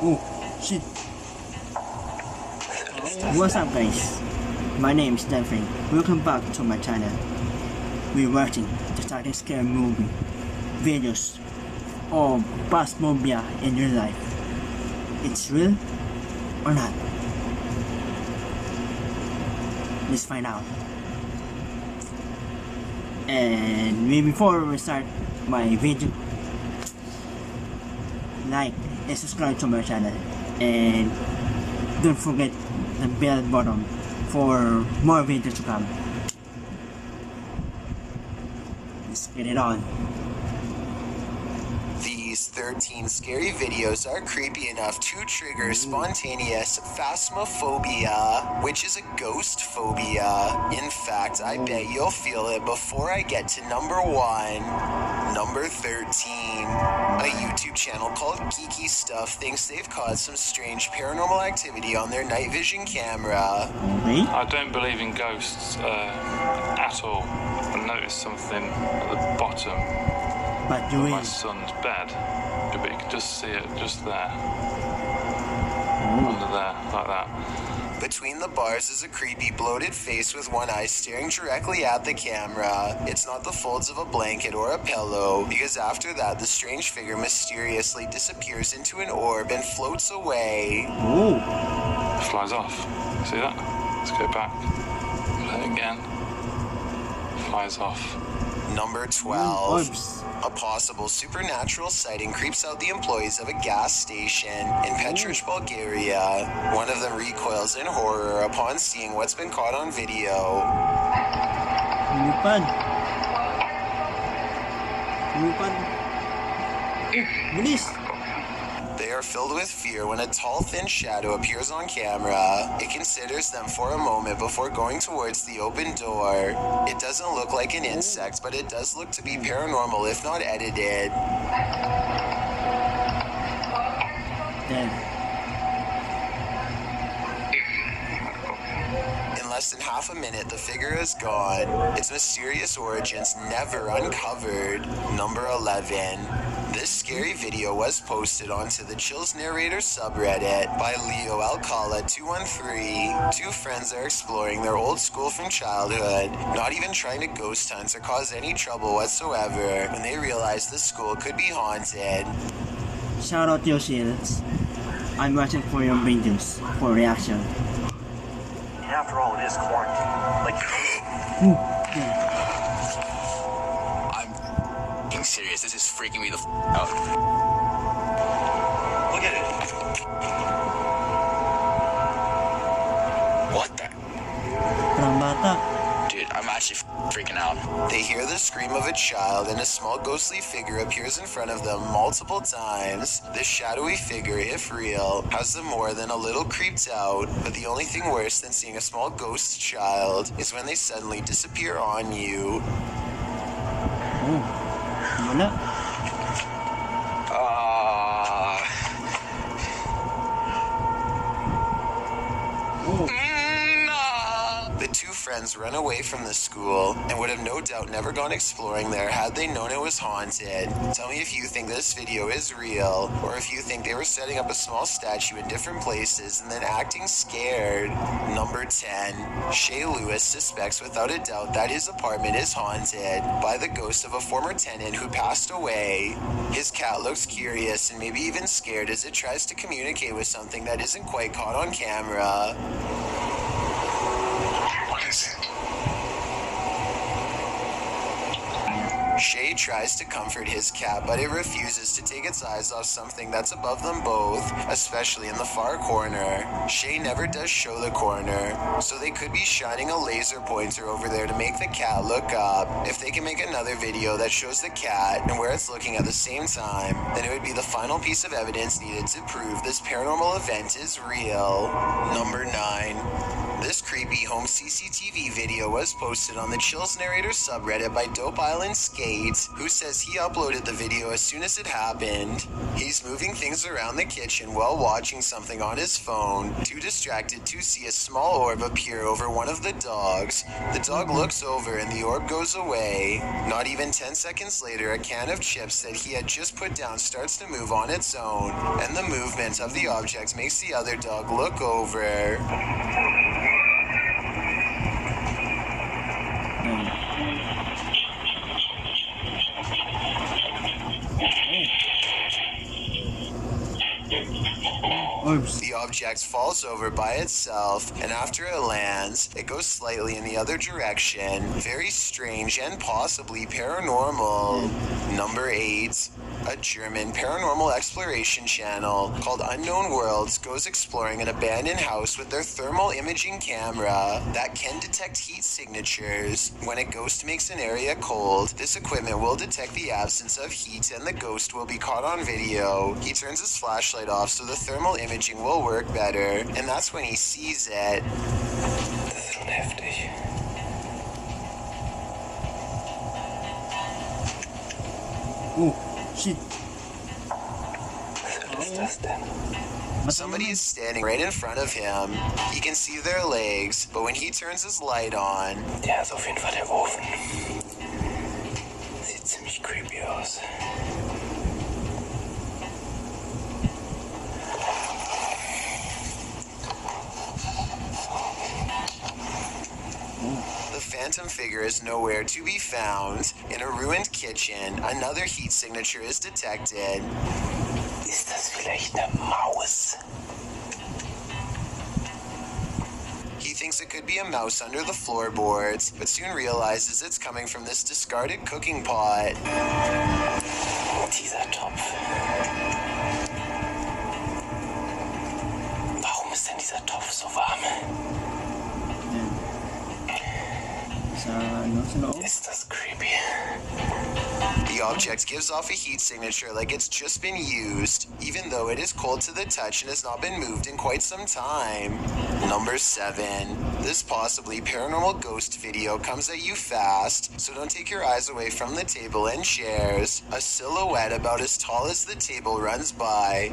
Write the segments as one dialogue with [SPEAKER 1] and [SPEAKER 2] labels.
[SPEAKER 1] Oh, shit. What's up guys? My name is Stephen. Welcome back to my channel. We're watching the starting scary movie videos of Phasmophobia in real life. It's real or not? Let's find out. And before we start my video, like and subscribe to my channel, and don't forget the bell button for more videos to come. Let's get it on.
[SPEAKER 2] These 13 scary videos are creepy enough to trigger spontaneous phasmophobia, which is a ghost phobia. In fact, I bet you'll feel it before I get to number 1. Number 13. A YouTube channel called Geeky Stuff thinks they've caught some strange paranormal activity on their night vision camera.
[SPEAKER 3] I don't believe in ghosts at all. I noticed something at the bottom of my son's bed, but you can just see it just there. Under there, like that.
[SPEAKER 2] Between the bars is a creepy bloated face with one eye staring directly at the camera. It's not the folds of a blanket or a pillow, because after that the strange figure mysteriously disappears into an orb and floats away.
[SPEAKER 1] Ooh.
[SPEAKER 3] It flies off. See that? Let's go back. Play it again. Flies off.
[SPEAKER 2] Number 12. A possible supernatural sighting creeps out the employees of a gas station in Petrich, Bulgaria. One of them recoils in horror upon seeing what's been caught on video. They are filled with fear when a tall, thin shadow appears on camera. It considers them for a moment before going towards the open door. It doesn't look like an insect, but it does look to be paranormal if not edited. In less than half a minute, the figure is gone. Its mysterious origins never uncovered. Number 11. This scary video was posted onto the Chills Narrator subreddit by Leo Alcala 213. Two friends are exploring their old school from childhood, not even trying to ghost hunt or cause any trouble whatsoever, when they realize the school could be haunted.
[SPEAKER 1] Shout out your shields. I'm watching for your videos for reaction.
[SPEAKER 4] After all, it is quarantine. Like,
[SPEAKER 5] I'm being serious. This is freaking me the out.
[SPEAKER 4] look at it.
[SPEAKER 5] What the?
[SPEAKER 1] Parang bata.
[SPEAKER 5] Dude, I'm actually freaking out.
[SPEAKER 2] They hear the scream of a child, and a small ghostly figure appears in front of them multiple times. This shadowy figure, if real, has them more than a little creeped out, but the only thing worse than seeing a small ghost child is when they suddenly disappear on you.
[SPEAKER 1] Wala.
[SPEAKER 2] The two friends run away from the school and would have no doubt never gone exploring there had they known it was haunted. Tell me if you think this video is real, or if you think they were setting up a small statue in different places and then acting scared. Number 10. Shay Lewis suspects without a doubt that his apartment is haunted by the ghost of a former tenant who passed away. His cat looks curious and maybe even scared as it tries to communicate with something that isn't quite caught on camera. Shay tries to comfort his cat, but it refuses to take its eyes off something that's above them both, especially in the far corner. Shay never does show the corner, so they could be shining a laser pointer over there to make the cat look up. If they can make another video that shows the cat and where it's looking at the same time, then it would be the final piece of evidence needed to prove this paranormal event is real. Number 9. This creepy home CCTV video was posted on the Chills Narrator subreddit by Dope Island Skate, who says he uploaded the video as soon as it happened. He's moving things around the kitchen while watching something on his phone, too distracted to see a small orb appear over one of the dogs. The dog looks over and the orb goes away. Not even 10 seconds later, a can of chips that he had just put down starts to move on its own, and the movement of the object makes the other dog look over. The object falls over by itself, and after it lands, it goes slightly in the other direction. Very strange and possibly paranormal. Number 8. A German paranormal exploration channel called Unknown Worlds goes exploring an abandoned house with their thermal imaging camera that can detect heat signatures. When a ghost makes an area cold, this equipment will detect the absence of heat and the ghost will be caught on video. He turns his flashlight off so the thermal imaging will work better, and that's when he sees it.
[SPEAKER 6] Das ist schon heftig.
[SPEAKER 1] Oh, shit.
[SPEAKER 6] Was ist das denn?
[SPEAKER 2] Somebody is standing right in front of him. He can see their legs, but when he turns his light on,
[SPEAKER 6] Ja, ist auf jeden Fall der Ofen. Sieht ziemlich creepy aus.
[SPEAKER 2] the phantom figure is nowhere to be found. In a ruined kitchen, another heat signature is detected.
[SPEAKER 6] Ist das vielleicht eine Maus?
[SPEAKER 2] He thinks it could be a mouse under the floorboards, but soon realizes it's coming from this discarded cooking pot.
[SPEAKER 6] Dieser Topf. Warum ist denn dieser Topf so warm? Ist das creepy?
[SPEAKER 2] The object gives off a heat signature like it's just been used, even though it is cold to the touch and has not been moved in quite some time. Number 7. This possibly paranormal ghost video comes at you fast, so don't take your eyes away from the table and chairs. A silhouette about as tall as the table runs by.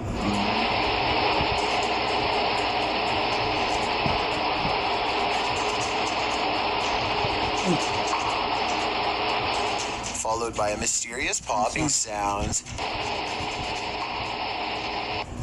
[SPEAKER 2] Followed by a mysterious popping sound.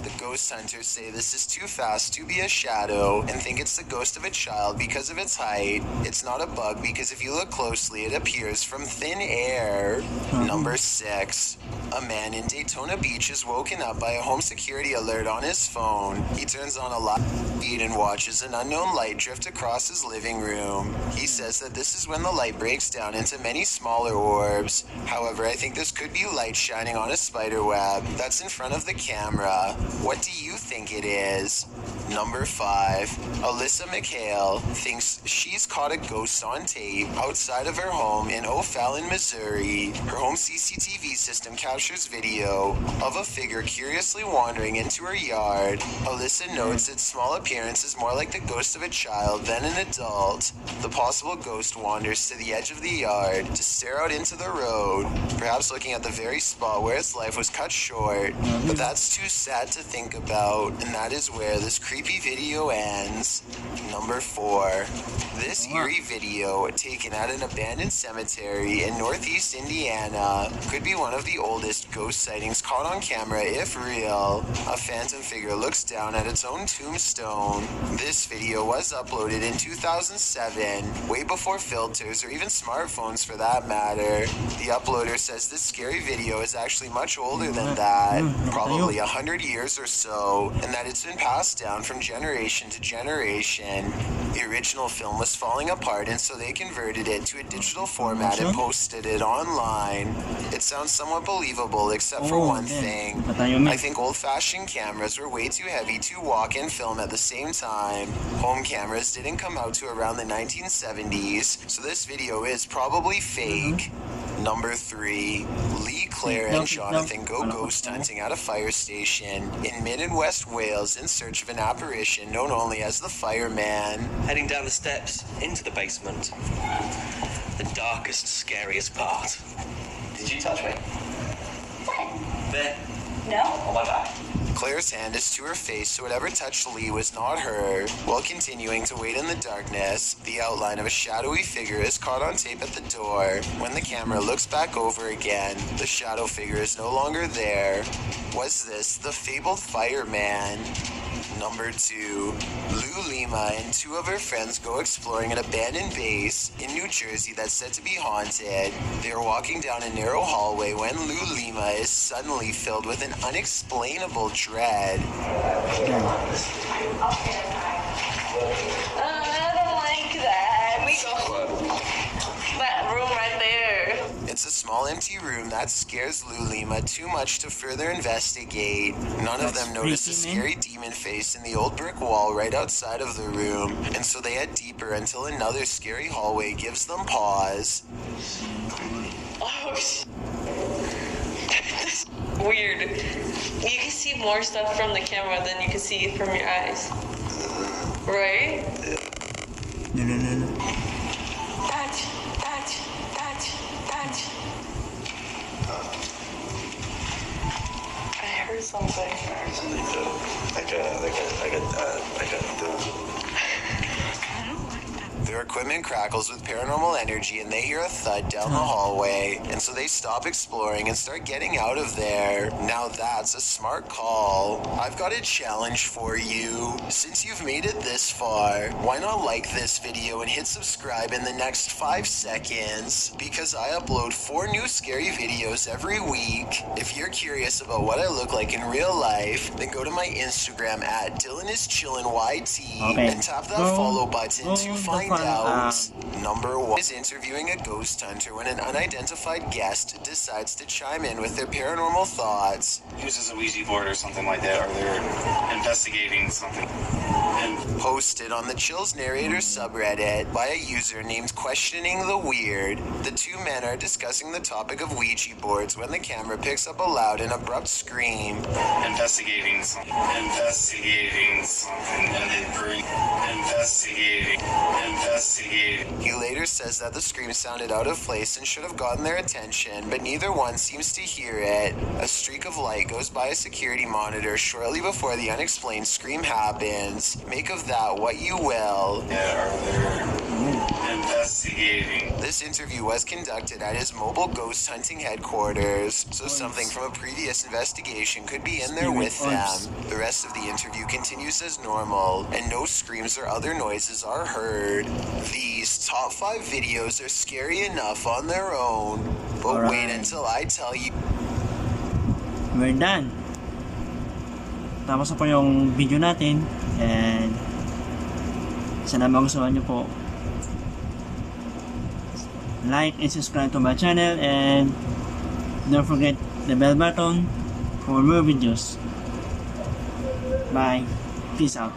[SPEAKER 2] The ghost hunters say this is too fast to be a shadow and think it's the ghost of a child because of its height. It's not a bug because if you look closely, it appears from thin air. Number 6. A man in Daytona Beach is woken up by a home security alert on his phone. He turns on a live feed and watches an unknown light drift across his living room. He says that this is when the light breaks down into many smaller orbs. However, I think this could be light shining on a spider web that's in front of the camera. What do you think it is? Number 5. Alyssa McHale thinks she's caught a ghost on tape outside of her home in O'Fallon, Missouri. Her home CCTV system captures video of a figure curiously wandering into her yard. Alyssa notes its small appearance is more like the ghost of a child than an adult. The possible ghost wanders to the edge of the yard to stare out into the road, perhaps looking at the very spot where its life was cut short. But that's too sad to think about, and that is where this creepy video ends. Number 4. This eerie video, taken at an abandoned cemetery in northeast Indiana, could be one of the oldest ghost sightings caught on camera if real. A phantom figure looks down at its own tombstone. This video was uploaded in 2007, way before filters or even smartphones for that matter. The uploader says this scary video is actually much older than that, probably 100 years or so, and that it's been passed down from generation to generation. The original film was falling apart, and so they converted it to a digital format and posted it online. It sounds somewhat believable, except for one thing. I think old-fashioned cameras were way too heavy to walk and film at the same time. Home cameras didn't come out to around the 1970s, so this video is probably fake. Number 3, Lee, Claire, and Jonathan go ghost hunting at a fire station in Mid and West Wales in search of an apparition known only as the Fireman.
[SPEAKER 7] Heading down the steps into the basement. The darkest, scariest part. Did you touch me?
[SPEAKER 8] When?
[SPEAKER 7] There.
[SPEAKER 8] No?
[SPEAKER 7] On my back.
[SPEAKER 2] Claire's hand is to her face, so whatever touched Lee was not her. While continuing to wait in the darkness, the outline of a shadowy figure is caught on tape at the door. When the camera looks back over again, the shadow figure is no longer there. Was this the fabled Fireman? Number 2, Lou Lima and 2 of her friends go exploring an abandoned base in New Jersey that's said to be haunted. They are walking down a narrow hallway when Lou Lima is suddenly filled with an unexplainable dread.
[SPEAKER 8] I don't like that. We go. That room right there.
[SPEAKER 2] It's a small empty room that scares Lou Lima too much to further investigate. None of them notice a scary demon face in the old brick wall right outside of the room, and so they head deeper until another scary hallway gives them pause.
[SPEAKER 8] Oh, that's weird. You can see more stuff from the camera than you can see it from your eyes. Right?
[SPEAKER 1] No.
[SPEAKER 8] Touch, touch, touch, touch. I heard something.
[SPEAKER 2] Their equipment crackles with paranormal energy and they hear a thud down the hallway, and so they stop exploring and start getting out of there. Now that's a smart call. I've got a challenge for you. Since you've made it this far, why not like this video and hit subscribe in the next 5 seconds? Because I upload 4 new scary videos every week. If you're curious about what I look like in real life, then go to my Instagram at DylanIsChillinYT and tap that follow button to find out. Number 1 is interviewing a ghost hunter when an unidentified guest decides to chime in with their paranormal thoughts.
[SPEAKER 9] Uses a Ouija board or something like that, or they're investigating something.
[SPEAKER 2] Posted on the Chills Narrator subreddit by a user named Questioning the Weird. The 2 men are discussing the topic of Ouija boards when the camera picks up a loud and abrupt scream.
[SPEAKER 9] Investigating something, and they bring investigating.
[SPEAKER 2] He later says that the scream sounded out of place and should have gotten their attention, but neither one seems to hear it. A streak of light goes by a security monitor shortly before the unexplained scream happens. Make of that what you will.
[SPEAKER 9] Investigating.
[SPEAKER 2] This interview was conducted at his mobile ghost hunting headquarters, so something from a previous investigation could be in there with them. The rest of the interview continues as normal, and no screams or other noises are heard. These top 5 videos are scary enough on their own, but wait until I tell you.
[SPEAKER 1] We're done. Tapos na po yung video natin, and sana magustuhan nyo po. Like and subscribe to my channel, and don't forget the bell button for more videos. Bye. Peace out.